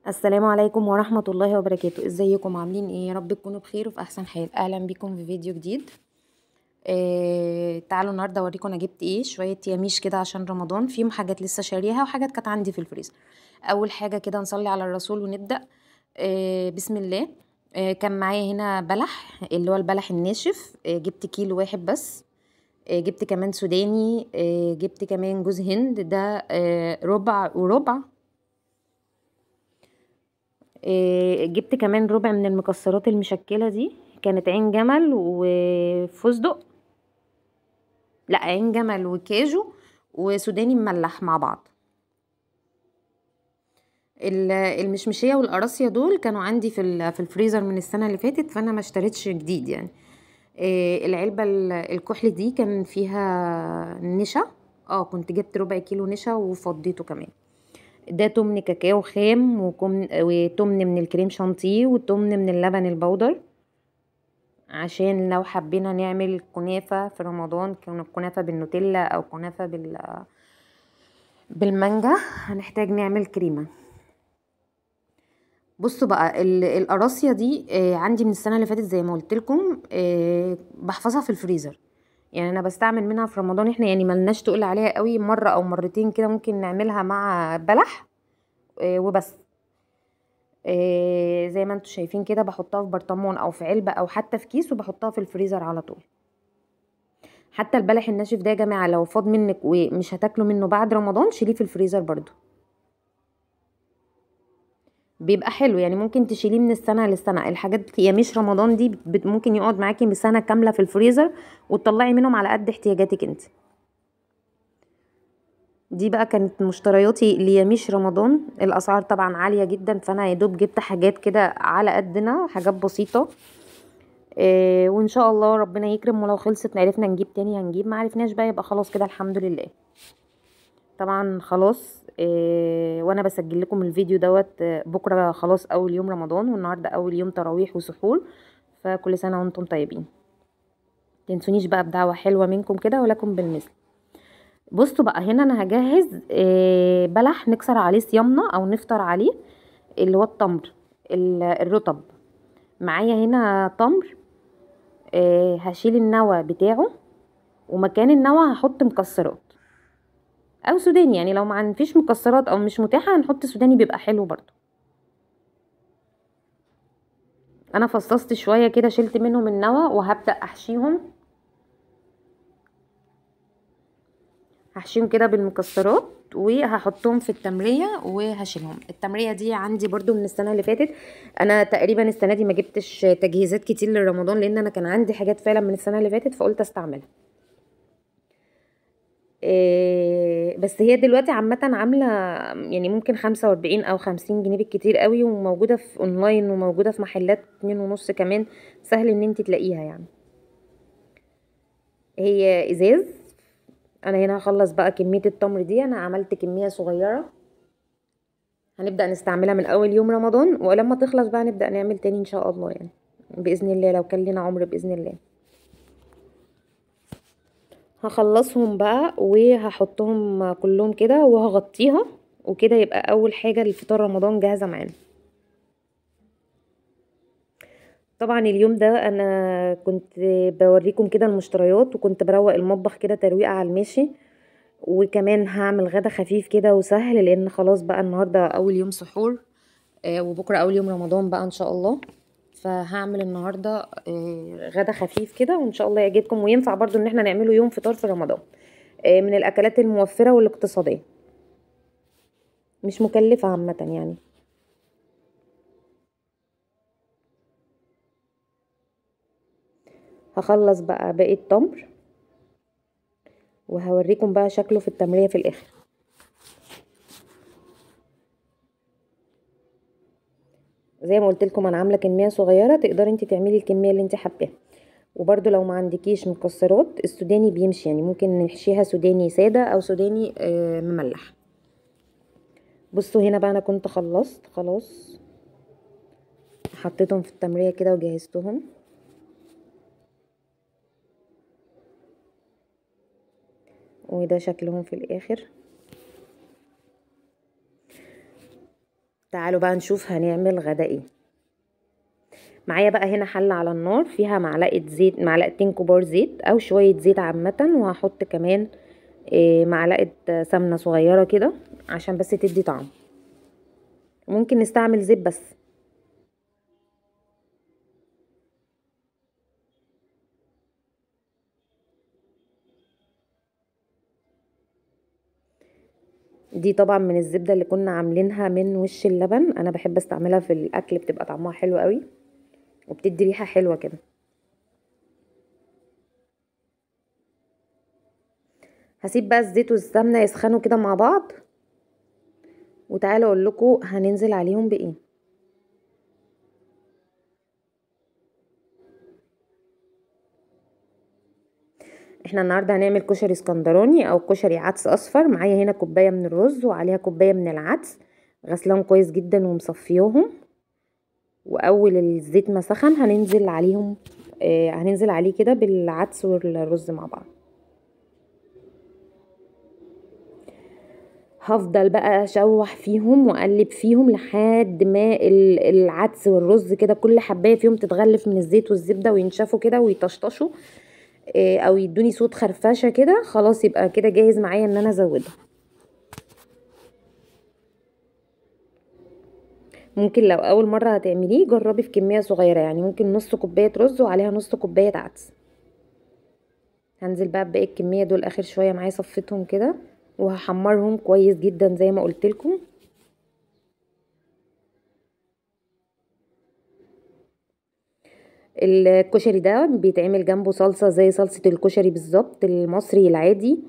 السلام عليكم ورحمة الله وبركاته. ازيكم عاملين ايه؟ يا رب تكونوا بخير وفي احسن حال. اهلا بكم في فيديو جديد. تعالوا النهارده اوريكم انا جبت ايه. شوية ياميش كده عشان رمضان، فيهم حاجات لسه شاريها وحاجات كانت عندي في الفريزر. اول حاجة كده نصلي على الرسول ونبدأ. بسم الله. كان معايا هنا بلح، اللي هو البلح الناشف. جبت كيلو واحد بس. جبت كمان سوداني. جبت كمان جوز هند، ده ربع وربع. جبت كمان ربع من المكسرات المشكلة دي، كانت عين جمل وفستق. لا، عين جمل وكاجو وسوداني مملح مع بعض. المشمشية والقراصية دول كانوا عندي في الفريزر من السنة اللي فاتت، فانا ما اشتريتش جديد يعني. العلبة الكحل دي كان فيها نشا. كنت جبت ربع كيلو نشا وفضيته كمان. ده تمن كاكاو خام وتمن من الكريم شانتيه وتمن من اللبن البودر، عشان لو حبينا نعمل كنافة في رمضان، كنافة بالنوتيلا او كنافة بالمانجا، هنحتاج نعمل كريمة. بصوا بقى القراصية دي عندي من السنة اللي فاتت زي ما قلت لكم. بحفظها في الفريزر، يعني انا بستعمل منها في رمضان. احنا يعني ملناش تقول عليها قوي، مرة او مرتين كده ممكن نعملها مع بلح وبس. زي ما انتوا شايفين كده، بحطها في برطمان او في علبة او حتى في كيس وبحطها في الفريزر على طول. حتى البلح الناشف ده يا جماعة لو فاض منك ومش هتاكلوا منه بعد رمضان، شيليه في الفريزر برضو، بيبقى حلو. يعني ممكن تشيليه من السنة للسنة. الحاجات يا مش رمضان دي ممكن يقعد معاكي بسنة كاملة في الفريزر، وتطلعي منهم على قد احتياجاتك انت. دي بقى كانت مشترياتي لياميش رمضان. الاسعار طبعا عالية جدا، فانا يا دوب جبت حاجات كده على قدنا، حاجات بسيطة. وان شاء الله ربنا يكرم، ولو خلصت عرفنا نجيب تاني هنجيب، ما عرفناش بقى يبقى خلاص كده الحمد لله. طبعا خلاص. وانا بسجل لكم الفيديو دوت، بكره خلاص اول يوم رمضان، والنهارده اول يوم تراويح وسحور. فكل سنه وانتم طيبين. تنسونيش بقى بدعوه حلوه منكم كده، ولكم بالمثل. بصوا بقى، هنا انا هجهز بلح نكسر عليه صيامنا او نفطر عليه، اللي هو التمر الرطب. معايا هنا تمر. هشيل النوى بتاعه، ومكان النوى هحط مكسرات او سوداني. يعني لو ما فيش مكسرات او مش متاحه هنحط سوداني، بيبقى حلو برضو. انا فصصت شويه كده، شلت منهم النوى وهبدا هحشيهم كده بالمكسرات، وهحطهم في التمريه وهشيلهم. التمريه دي عندي برضو من السنه اللي فاتت. انا تقريبا السنه دي ما جبتش تجهيزات كتير لرمضان، لان انا كان عندي حاجات فعلا من السنه اللي فاتت، فقلت استعملها. بس هي دلوقتي عامة عاملة يعني ممكن 45 أو 50 جنيه بالكتير قوي، وموجودة في اونلاين وموجودة في محلات 2.5 كمان. سهل ان انت تلاقيها يعني. هي ازاز. انا هنا هخلص بقى كمية التمر دي، انا عملت كمية صغيرة هنبدأ نستعملها من اول يوم رمضان، ولما تخلص بقى نبدأ نعمل تاني ان شاء الله يعني، بإذن الله لو كان لنا عمر بإذن الله. هخلصهم بقى وهحطهم كلهم كده وهغطيها، وكده يبقى اول حاجة لفطار رمضان جاهزة معانا. طبعا اليوم ده انا كنت بوريكم كده المشتريات، وكنت بروق المطبخ كده ترويقة على الماشي. وكمان هعمل غدا خفيف كده وسهل، لان خلاص بقى النهارده اول يوم سحور. وبكره اول يوم رمضان بقى ان شاء الله. فهعمل النهارده غدا خفيف كده، وان شاء الله يعجبكم، وينفع برضو ان احنا نعمله يوم فطار في رمضان. من الاكلات الموفره والاقتصاديه، مش مكلفه عامه يعني. هخلص بقى باقي التمر، وهوريكم بقى شكله في التمرية في الاخر. زي ما قلت لكم انا عامله كميه صغيره، تقدري انت تعملي الكميه اللي انت حباها. وبرده لو ما عندكيش مكسرات، السوداني بيمشي، يعني ممكن نحشيها سوداني ساده او سوداني مملح. بصوا هنا بقى انا كنت خلصت خلاص، حطيتهم في التمريه كده وجهزتهم. وده شكلهم في الاخر. تعالوا بقى نشوف هنعمل غدا ايه. معايا بقى هنا حلة على النار فيها معلقة زيت، معلقتين كبار زيت او شوية زيت عامة، وهحط كمان معلقة سمنة صغيرة كده عشان بس تدي طعم. ممكن نستعمل زيت بس. دي طبعا من الزبدة اللي كنا عاملينها من وش اللبن، انا بحب استعملها في الاكل، بتبقى طعمها حلو قوي وبتدي ريحة حلوة كده. هسيب بقى الزيت والسمنة يسخنوا كده مع بعض، وتعالوا اقول لكم هننزل عليهم بايه. احنا النهارده هنعمل كشري اسكندراني او كشري عدس اصفر. معايا هنا كوبايه من الرز وعليها كوبايه من العدس، غسلاهم كويس جدا ومصفياهم، واول الزيت ما سخن هننزل عليهم هننزل عليه كده بالعدس والرز مع بعض. هفضل بقى اشوح فيهم واقلب فيهم لحد ما العدس والرز كده كل حبايه فيهم تتغلف من الزيت والزبده وينشفوا كده ويطشطشوا، او يدوني صوت خرفشه كده. خلاص يبقى كده جاهز معايا ان انا ازودها. ممكن لو اول مره هتعمليه جربي في كميه صغيره، يعني ممكن نص كوبايه رز وعليها نص كوبايه عدس. هنزل بقى بباقي الكميه دول اخر شويه معايا، صفيتهم كده وهحمرهم كويس جدا زي ما قلت لكم. الكشري ده بيتعمل جنبه صلصه زي صلصه الكشري بالظبط المصري العادي.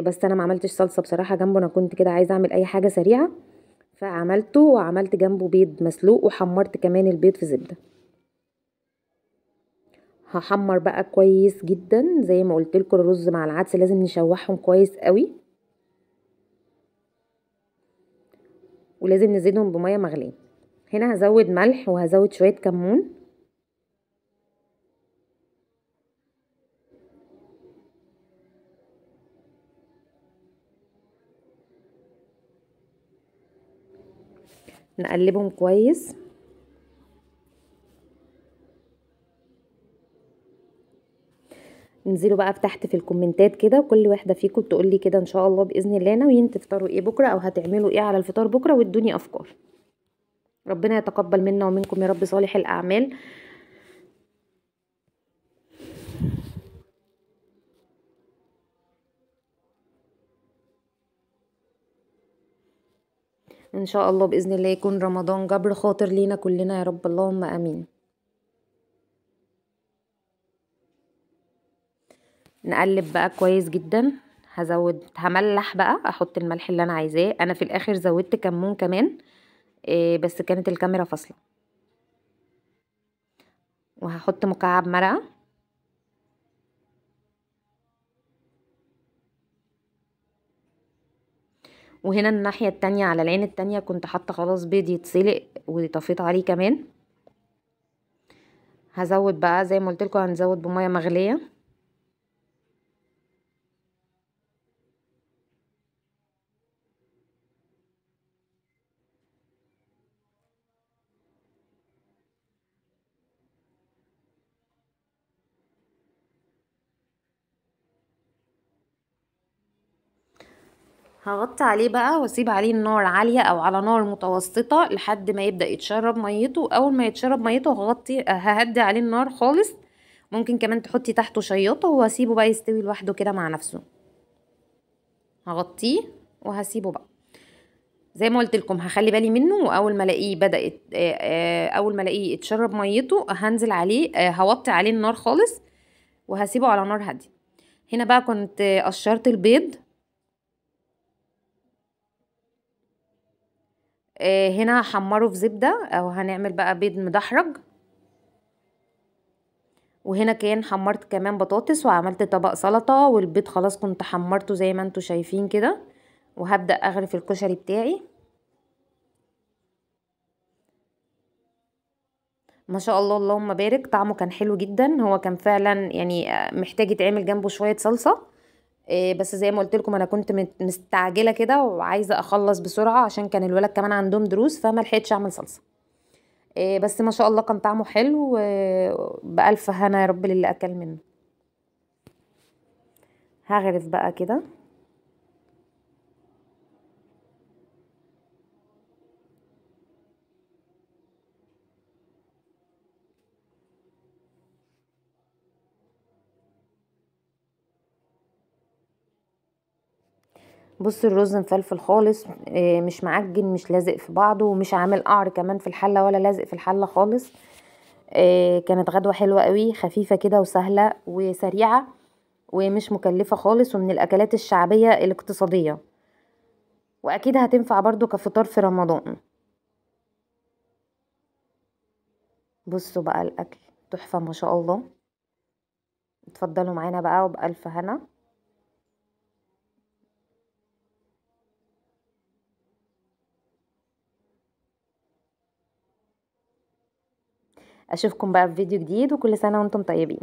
بس انا ما عملتش صلصه بصراحه جنبه، انا كنت كده عايزه اعمل اي حاجه سريعه فعملته، وعملت جنبه بيض مسلوق وحمرت كمان البيض في زبده. هحمر بقى كويس جدا زي ما قلت لكم، الرز مع العدس لازم نشوحهم كويس قوي، ولازم نزيدهم بميه مغليه. هنا هزود ملح وهزود شويه كمون. نقلبهم كويس. انزلوا بقى تحت في الكومنتات كده، كل واحده فيكم تقول لي كده ان شاء الله باذن الله ناويين تفطروا ايه بكره، او هتعملوا ايه على الفطار بكره، وادوني افكار. ربنا يتقبل منا ومنكم يا رب صالح الاعمال. ان شاء الله باذن الله يكون رمضان جبر خاطر لينا كلنا يا رب، اللهم امين. نقلب بقى كويس جدا. هملح بقى، احط الملح اللي انا عايزاه. انا في الاخر زودت كمون كمان، بس كانت الكاميرا فاصله. وهحط مكعب مرقه. وهنا الناحيه التانية على العين التانية كنت حاطه خلاص بيض يتسلق وطفيت عليه كمان. هزود بقى زي ما قلت لكم، هنزود بميه مغليه. هغطي عليه بقى واسيب عليه النار عالية او على نار متوسطة لحد ما يبدأ يتشرب ميته. اول ما يتشرب ميته ههدي عليه النار خالص. ممكن كمان تحطي تحته شياطة وهسيبه بقى يستوي لوحده كده مع نفسه. هغطيه وهسيبه بقى زي ما قلت لكم. هخلي بالي منه، واول ما الاقيه بدأت اول ما الاقيه اتشرب ميته هنزل عليه، هوطي عليه النار خالص وهسيبه على نار هادية. هنا بقى كنت قشرت البيض. هنا هحمره في زبدة، او هنعمل بقى بيض مدحرج. وهنا كان حمرت كمان بطاطس وعملت طبق سلطة، والبيض خلاص كنت حمرته زي ما انتوا شايفين كده. وهبدأ اغرف الكشري بتاعي. ما شاء الله اللهم بارك، طعمه كان حلو جدا. هو كان فعلا يعني محتاج يتعمل جنبه شوية صلصة. بس زي ما قلت لكم انا كنت مستعجله كده وعايزه اخلص بسرعه عشان كان الولد كمان عندهم دروس، فما لحقتش اعمل صلصه. بس ما شاء الله كان طعمه حلو، بألف هنا يا رب للي اكل منه. هغرف بقى كده. بص الرز مفلفل خالص، مش معجن، مش لازق في بعضه، ومش عامل قعر كمان في الحله ولا لازق في الحله خالص. كانت غدوه حلوه قوي، خفيفه كده وسهله وسريعه ومش مكلفه خالص، ومن الاكلات الشعبيه الاقتصاديه، واكيد هتنفع برضو كفطار في رمضان. بصوا بقى الاكل تحفه ما شاء الله. اتفضلوا معانا بقى وبألف هنا. اشوفكم بقى في فيديو جديد، وكل سنه وانتم طيبين.